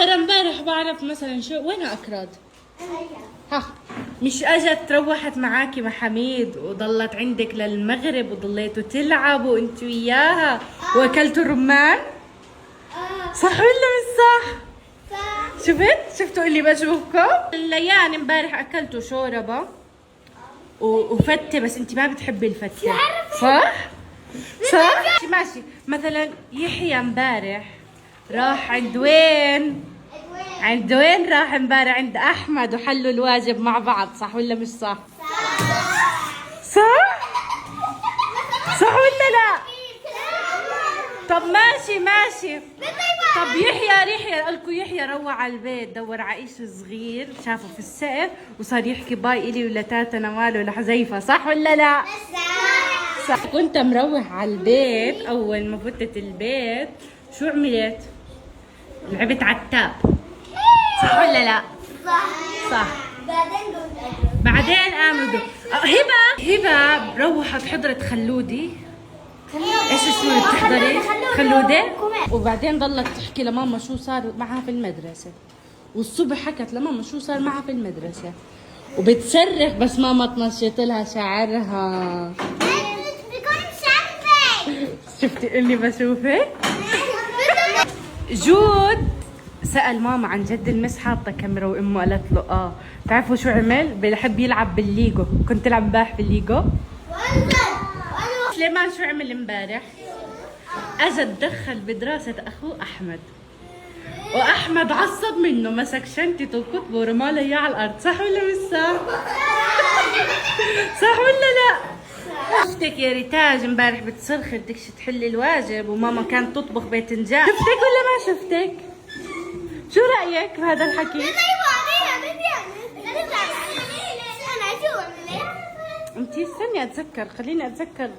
ترى امبارح بعرف مثلا شو وين اكراد. ها مش اجت روحت معاكي مع حميد وضلت عندك للمغرب وضليتوا تلعبوا انت وياها واكلتوا الرمان؟ صح ولا مش صح؟ شفتوا اللي بشوفكم؟ الليان امبارح اكلتوا شوربه وفتة، بس انت ما بتحبي الفتة صح؟ صح؟ ماشي. مثلا يحيى امبارح راح عند وين؟ عند وين راح امبارح؟ عند احمد وحلوا الواجب مع بعض، صح ولا مش صح؟ صح؟ صح ولا لا؟ طب ماشي. طب يحيى قالكوا يحيى روح على البيت دور على شيء صغير شافه في السقف وصار يحكي باي الي ولا تاتا نوال ولا حذيفه، صح ولا لا؟ صح. كنت مروح على البيت اول ما فتت البيت شو عملت؟ لعبت على التاب، صح ولا لا؟ صح. بعدين قاموا هبه روحت حضرت خلودي. ايش اسمه بتحضري؟ خلوده. وبعدين ضلت تحكي لماما شو صار معها في المدرسه، والصبح حكت لماما شو صار معها في المدرسه وبتصرخ بس ماما تمشيت لها شعرها. شفتي اللي بشوفك؟ جود سأل ماما عن جد المس حاطه كاميرا وامه قالت له اه. بتعرفوا شو عمل؟ بحب يلعب بالليجو. كنت العب امبارح بالليجو. سليمان شو عمل امبارح؟ اجى تدخل بدراسة اخوه احمد، واحمد عصب منه مسك شنطته وكتبه ورمالها اياه على الارض، صح ولا مش صح؟ صح ولا لا؟ شفتك يا ريتاج امبارح بتصرخي بدك تحلي الواجب وماما كانت تطبخ باذنجان، شفتك ولا ما شفتك؟ شو رايك بهذا الحكي؟ انتي استني اتذكر، خليني اتذكر.